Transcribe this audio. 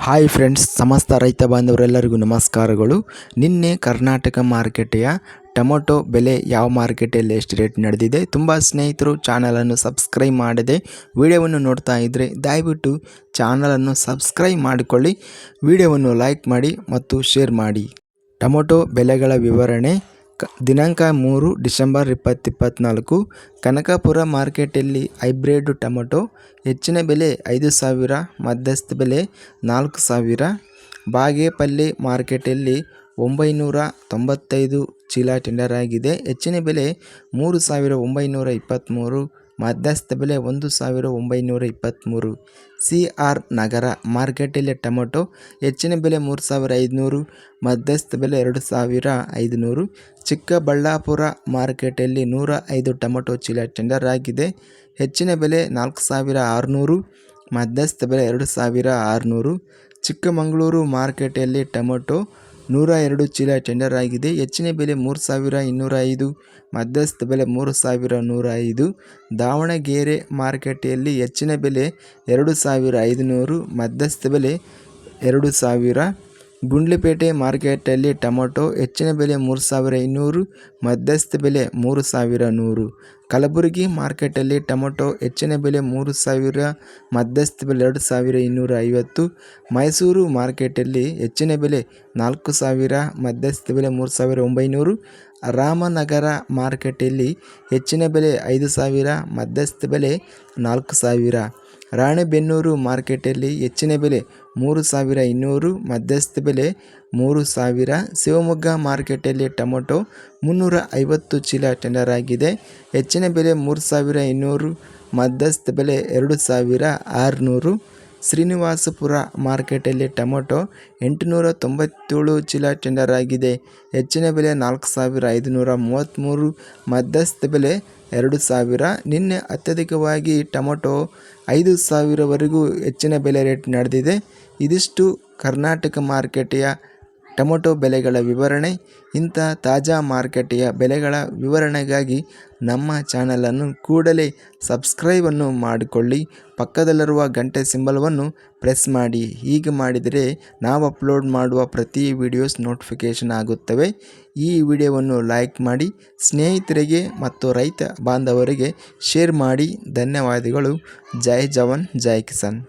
Hi friends, ಸಮಸ್ತ ರೈತ ಬಾಂಧವರೆಲ್ಲರಿಗೂ ನಮಸ್ಕಾರಗಳು. ನಿನ್ನೆ ಕರ್ನಾಟಕ ಮಾರುಕಟ್ಟೆಯ ಟೊಮೊಟೊ ಬೆಲೆ ಯಾವ ಮಾರುಕಟ್ಟೆಯಲ್ಲಿ ಎಷ್ಟು ರೇಟ್ ನಡೆದಿದೆ? ತುಂಬ ಸ್ನೇಹಿತರು ಚಾನಲನ್ನು ಸಬ್ಸ್ಕ್ರೈಬ್ ಮಾಡದೆ ವಿಡಿಯೋವನ್ನು ನೋಡ್ತಾ ಇದ್ದರೆ ದಯವಿಟ್ಟು ಚಾನಲನ್ನು ಸಬ್ಸ್ಕ್ರೈಬ್ ಮಾಡಿಕೊಳ್ಳಿ, ವಿಡಿಯೋವನ್ನು ಲೈಕ್ ಮಾಡಿ ಮತ್ತು ಶೇರ್ ಮಾಡಿ. ಟೊಮೊಟೊ ಬೆಲೆಗಳ ವಿವರಣೆ. ದಿನಾಂಕ 3 ಡಿಸೆಂಬರ್ 2024. ಕನಕಪುರ ಮಾರ್ಕೆಟಲ್ಲಿ ಹೈಬ್ರಿಡ್ ಟೊಮೊಟೊ ಹೆಚ್ಚಿನ ಬೆಲೆ 5,000, ಮಧ್ಯಸ್ಥ ಬೆಲೆ 4,000. ಬಾಗೇಪಲ್ಲಿ ಮಾರ್ಕೆಟಲ್ಲಿ 995 ಚೀಲ ಟೆಂಡರ್ ಆಗಿದೆ. ಹೆಚ್ಚಿನ ಬೆಲೆ 3,923, ಮಧ್ಯಸ್ಥ ಬೆಲೆ 1,923. CR ನಗರ ಮಾರ್ಕೆಟಲ್ಲಿ ಟೊಮೊಟೊ ಹೆಚ್ಚಿನ ಬೆಲೆ 3,500, ಮಧ್ಯಸ್ಥ ಬೆಲೆ 2,500. ಚಿಕ್ಕಬಳ್ಳಾಪುರ ಮಾರ್ಕೆಟಲ್ಲಿ 105 ಟೊಮೊಟೊ ಚೀಲ ಟೆಂಡರ್ ಆಗಿದೆ. ಹೆಚ್ಚಿನ ಬೆಲೆ 4,600, ಮಧ್ಯಸ್ಥ ಬೆಲೆ 2,600. ಚಿಕ್ಕಮಗಳೂರು ಮಾರ್ಕೆಟಲ್ಲಿ ಟೊಮೊಟೊ 102 ಚೀಲ ಟೆಂಡರ್ ಆಗಿದೆ. ಹೆಚ್ಚಿನ ಬೆಲೆ 3,205, ಮಧ್ಯಸ್ಥ ಬೆಲೆ 3,105. ದಾವಣಗೆರೆ ಮಾರ್ಕೆಟಲ್ಲಿ ಹೆಚ್ಚಿನ ಬೆಲೆ 2,500, ಮಧ್ಯಸ್ಥ ಬೆಲೆ 2,000. ಗುಂಡ್ಲುಪೇಟೆ ಮಾರ್ಕೆಟಲ್ಲಿ ಟೊಮೊಟೊ ಹೆಚ್ಚಿನ ಬೆಲೆ 3,200, ಮಧ್ಯಸ್ಥ ಬೆಲೆ 3,100. ಕಲಬುರಗಿ ಮಾರ್ಕೆಟಲ್ಲಿ ಟೊಮೊಟೊ ಹೆಚ್ಚಿನ ಬೆಲೆ 3,000, ಮಧ್ಯಸ್ಥ ಬೆಲೆ 2,250. ಮೈಸೂರು ಮಾರ್ಕೆಟಲ್ಲಿ ಹೆಚ್ಚಿನ ಬೆಲೆ 4,000, ಮಧ್ಯಸ್ಥ ಬೆಲೆ 3,900. ರಾಮನಗರ ಮಾರ್ಕೆಟಲ್ಲಿ ಹೆಚ್ಚಿನ ಬೆಲೆ 5,000, ಮಧ್ಯಸ್ಥ ಬೆಲೆ 4,000. ರಾಣೆಬೆನ್ನೂರು ಮಾರ್ಕೆಟಲ್ಲಿ ಹೆಚ್ಚಿನ ಬೆಲೆ 3,200, ಮಧ್ಯಸ್ಥ ಬೆಲೆ 3,000. ಶಿವಮೊಗ್ಗ ಮಾರ್ಕೆಟಲ್ಲಿ ಟೊಮೊಟೊ 350 ಚೀಲ ಟೆಂಡರ್ ಆಗಿದೆ. ಹೆಚ್ಚಿನ ಬೆಲೆ 3,200, ಮಧ್ಯಸ್ಥ ಬೆಲೆ 2,600. ಶ್ರೀನಿವಾಸಪುರ ಮಾರ್ಕೆಟಲ್ಲಿ ಟೊಮೊಟೊ 897 ಚೀಲ ಟೆಂಡರ್ ಆಗಿದೆ. ಹೆಚ್ಚಿನ ಬೆಲೆ 4,533, ಮಧ್ಯಸ್ಥ ಬೆಲೆ 2,000. ನಿನ್ನೆ ಅತ್ಯಧಿಕವಾಗಿ ಟೊಮೊಟೊ 5,000ವರೆಗೂ ಹೆಚ್ಚಿನ ಬೆಲೆ ರೇಟ್ ನಡೆದಿದೆ. ಇದಿಷ್ಟು ಕರ್ನಾಟಕ ಮಾರುಕಟ್ಟೆಯ ಟೊಮೊಟೊ ಬೆಲೆಗಳ ವಿವರಣೆ. ಇಂಥ ತಾಜಾ ಮಾರುಕಟ್ಟೆಯ ಬೆಲೆಗಳ ವಿವರಣೆಗಾಗಿ ನಮ್ಮ ಚಾನಲನ್ನು ಕೂಡಲೇ ಸಬ್ಸ್ಕ್ರೈಬನ್ನು ಮಾಡಿಕೊಳ್ಳಿ. ಪಕ್ಕದಲ್ಲಿರುವ ಗಂಟೆ ಸಿಂಬಲವನ್ನು ಪ್ರೆಸ್ ಮಾಡಿ. ಹೀಗೆ ಮಾಡಿದರೆ ನಾವು ಅಪ್ಲೋಡ್ ಮಾಡುವ ಪ್ರತಿ ವಿಡಿಯೋಸ್ ನೋಟಿಫಿಕೇಷನ್ ಆಗುತ್ತವೆ. ಈ ವಿಡಿಯೋವನ್ನು ಲೈಕ್ ಮಾಡಿ, ಸ್ನೇಹಿತರಿಗೆ ಮತ್ತು ರೈತ ಬಾಂಧವರಿಗೆ ಶೇರ್ ಮಾಡಿ. ಧನ್ಯವಾದಗಳು. ಜೈ ಜವಾನ್, ಜೈ ಕಿಸಾನ್.